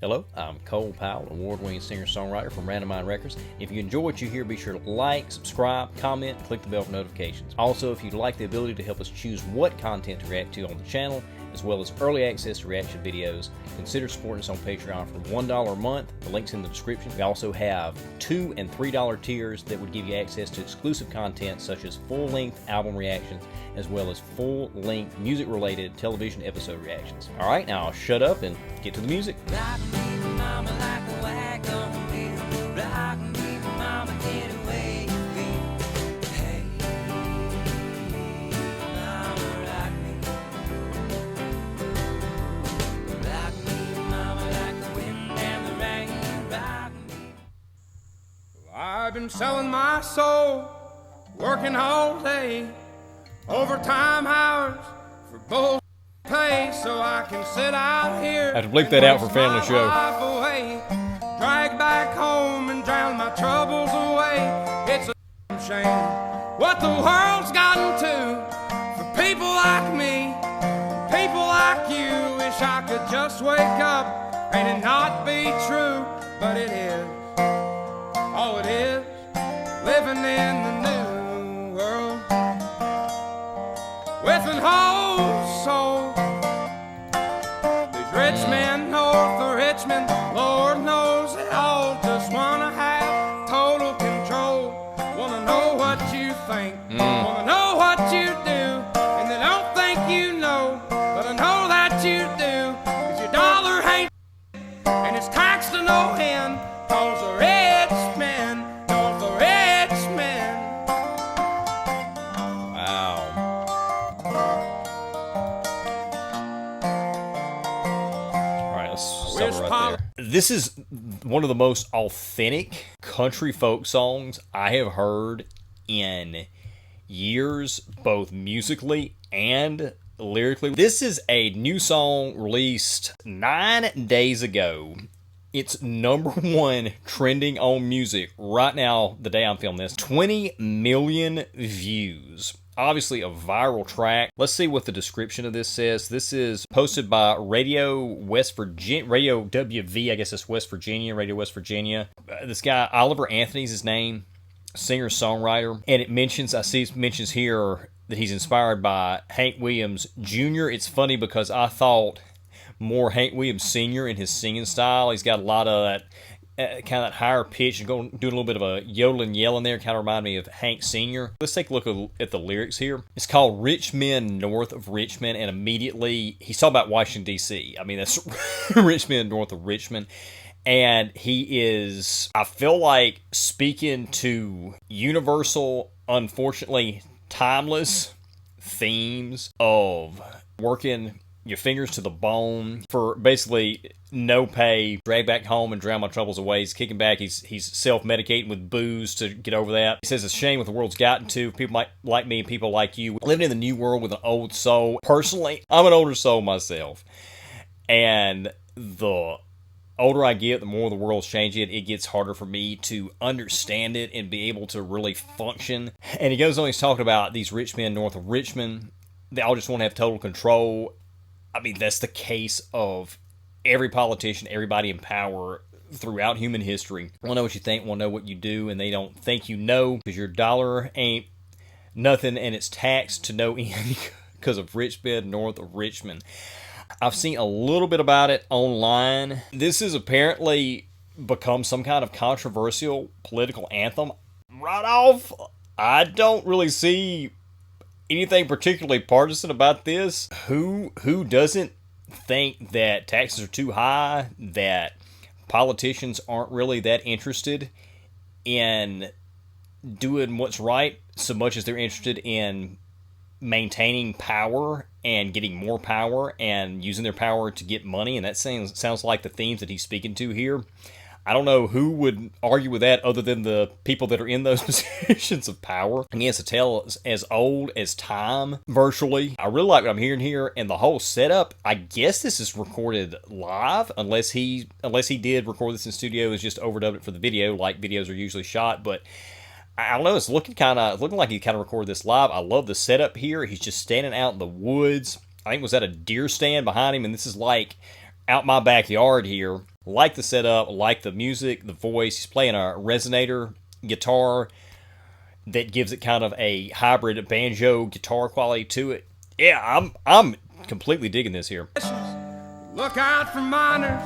Hello, I'm Cole Powell, award-winning singer-songwriter from Random Mind Records. If you enjoy what you hear, be sure to like, subscribe, comment, click the bell for notifications. Also, if you'd like the ability to help us choose what content to react to on the channel, as well as early access to reaction videos, consider supporting us on Patreon for $1 a month. The link's in the description. We also have $2 and $3 tiers that would give you access to exclusive content such as full-length album reactions, as well as full-length music-related television episode reactions. All right, now I'll shut up and get to the music. Rock me, mama, like a wagon wheel. Rock me, mama, any way you feel. Hey, mama, rock me. Rock me, mama, like the wind and the rain. Rock me. I've been selling my soul, working all day, overtime hours for bull pay, so I can sit out here. I have to bleep that out for family show. Away, drag back home and drown my troubles away. It's a shame what the world's gotten to for people like me, people like you. Wish I could just wake up and it not be true, but it is. Oh, it is living in the new world with an whole soul. These rich men north of Richmond, Lord knows they all just wanna have total control. Wanna know what you think, wanna know what you do, and they don't think you know, but I know that you do. 'Cause your dollar ain't and it's taxed to no end. 'Cause the rich men, north of Richmond. Wow. All right, let's stop it right there. This is one of the most authentic country folk songs I have heard in years, both musically and lyrically. This is a new song released 9 days ago. It's #1 trending on music right now, the day I'm filming this. 20 million views. Obviously a viral track. Let's see what the description of this says. This is posted by Radio West Virginia, Radio WV, I guess it's West Virginia, Radio West Virginia. This guy, Oliver Anthony's his name, singer-songwriter. And it mentions, I see it mentions here that he's inspired by Hank Williams Jr. It's funny because I thought more Hank Williams Sr. in his singing style. He's got a lot of that kind of that higher pitch and doing a little bit of a yodeling yelling there. Kind of remind me of Hank Sr. Let's take a look at the lyrics here. It's called Richmond, north of Richmond, and immediately he's talking about Washington, D.C. I mean, that's Richmond, north of Richmond. And he is, I feel like, speaking to universal, unfortunately timeless themes of working your fingers to the bone for basically no pay, drag back home and drown my troubles away. He's kicking back. He's self-medicating with booze to get over that. He says it's a shame what the world's gotten to. People like me and people like you living in the new world with an old soul. Personally, I'm an older soul myself. And the older I get, the more the world's changing. It gets harder for me to understand it and be able to really function. And he goes on, he's talking about these rich men north of Richmond. They all just want to have total control. I mean, that's the case of every politician, everybody in power throughout human history. Want to know what you think, want to know what you do, and they don't think you know because your dollar ain't nothing and it's taxed to no end because of Richmond, north of Richmond. I've seen a little bit about it online. This has apparently become some kind of controversial political anthem. Right off, I don't really see anything particularly partisan about this. Who doesn't think that taxes are too high, that politicians aren't really that interested in doing what's right so much as they're interested in maintaining power and getting more power and using their power to get money? And that sounds like the themes that he's speaking to here. I don't know who would argue with that other than the people that are in those positions of power. Again, it's a tale as old as time, virtually. I really like what I'm hearing here, and the whole setup. I guess this is recorded live, unless he did record this in studio, is just overdubbed it for the video, like videos are usually shot. But I don't know, it's looking like he kind of recorded this live. I love the setup here. He's just standing out in the woods. I think it was at a deer stand behind him, and this is like out my backyard here. Like the setup, like the music, the voice. He's playing a resonator guitar that gives it kind of a hybrid banjo guitar quality to it. Yeah, I'm completely digging this here. Look out for miners,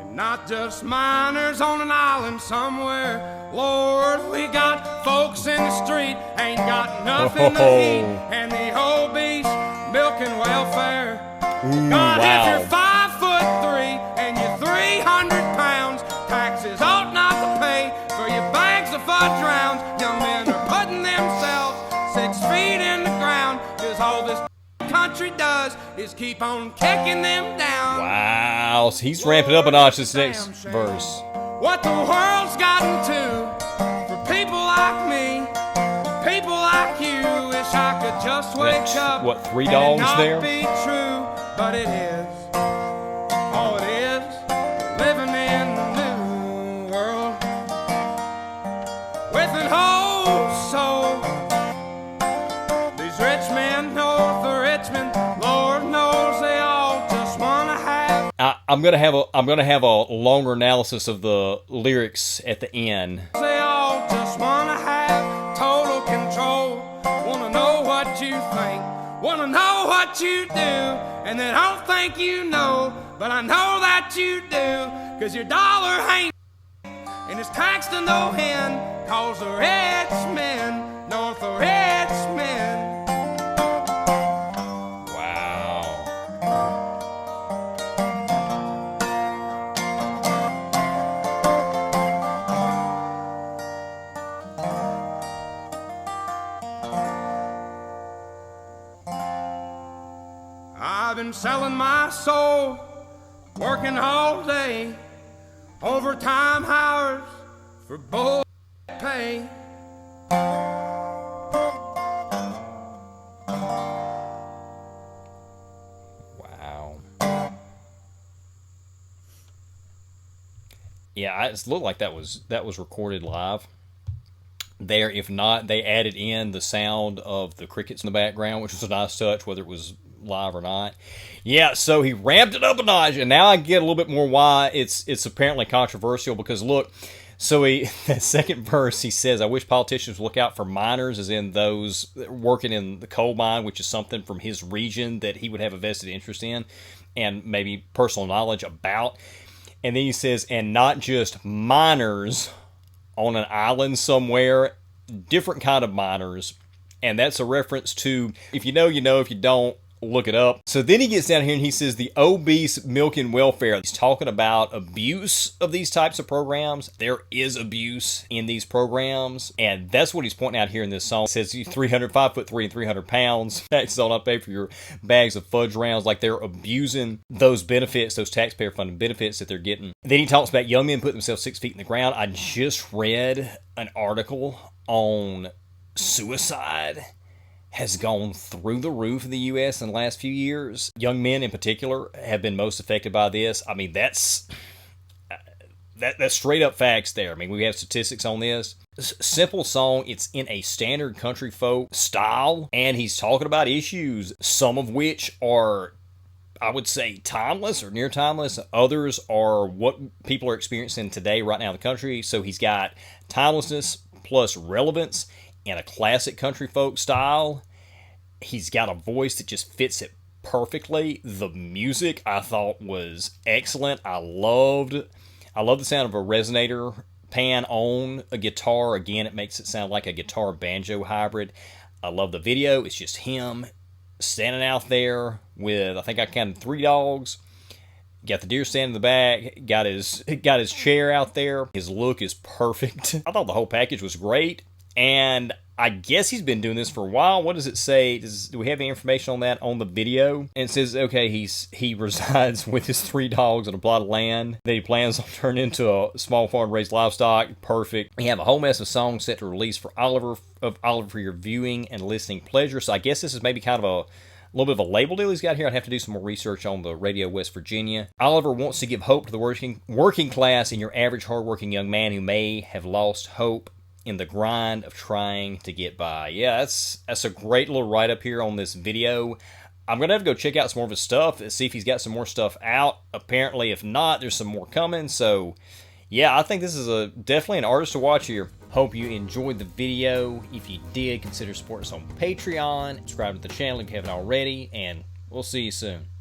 and not just miners on an island somewhere. Lord, we got folks in the street, ain't got nothing to eat, and the whole beast milking welfare. God, if you're 5'3" and you're 300 pounds, taxes ought not to pay for your bags of fudge rounds. Young men are putting themselves 6 feet in the ground, 'cause all this country does is keep on kicking them down. Wow, so he's ramping up a notch this next verse. What the world's gotten to for people like me, people like you. Wish I could just wake up. What, 3 and dogs it not there? Be true, but it is. Oh, it is. Living in the new world with an whole soul. These rich men north of Richmond, Lord knows they all just wanna have. I'm gonna have a longer analysis of the lyrics at the end. They all just wanna have total control. Wanna know what you think, wanna know what you do, and they don't think you know, but I know that you do, 'cause your dollar ain't, and it's taxed to no end, 'cause the rich men north of Richmond. Wow. I've been selling my soul, working all day, overtime hours for bull pay. Wow. Yeah, it looked like that was recorded live there. If not, they added in the sound of the crickets in the background, which was a nice touch, whether it was live or not. Yeah, so he ramped it up a notch, and now I get a little bit more why it's apparently controversial, because look, so that second verse, he says, I wish politicians would look out for miners, as in those working in the coal mine, which is something from his region that he would have a vested interest in and maybe personal knowledge about. And then he says, and not just miners on an island somewhere, different kind of miners. And that's a reference to, if you know, you know, if you don't, look it up. So then he gets down here and he says the obese milking welfare. He's talking about abuse of these types of programs. There is abuse in these programs, and that's what he's pointing out here in this song. It says 5'3" and 300 pounds. Taxes on not pay for your bags of fudge rounds. Like they're abusing those benefits, those taxpayer funded benefits that they're getting. Then he talks about young men putting themselves 6 feet in the ground. I just read an article on suicide has gone through the roof in the U.S. in the last few years. Young men in particular have been most affected by this. I mean, that's straight up facts there. I mean, we have statistics on this. Simple song. It's in a standard country folk style, and he's talking about issues, some of which are, I would say, timeless or near timeless. Others are what people are experiencing today right now in the country. So he's got timelessness plus relevance in a classic country folk style. He's got a voice that just fits it perfectly. The music I thought was excellent. I love the sound of a resonator pan on a guitar. Again, it makes it sound like a guitar banjo hybrid. I love the video. It's just him standing out there with, I think I counted 3 dogs. Got the deer standing in the back. Got his chair out there. His look is perfect. I thought the whole package was great. And I guess he's been doing this for a while. What does it say? Do we have any information on that on the video? And it says, okay, he resides with his 3 dogs on a plot of land that he plans on turning into a small farm to raise livestock. Perfect. We have a whole mess of songs set to release for Oliver for your viewing and listening pleasure. So I guess this is maybe kind of a little bit of a label deal he's got here. I'd have to do some more research on the Radio West Virginia. Oliver wants to give hope to the working class and your average hardworking young man who may have lost hope in the grind of trying to get by. Yeah, that's a great little write-up here on this video. I'm going to have to go check out some more of his stuff, see if he's got some more stuff out. Apparently, if not, there's some more coming. So, yeah, I think this is definitely an artist to watch here. Hope you enjoyed the video. If you did, consider supporting us on Patreon. Subscribe to the channel if you haven't already, and we'll see you soon.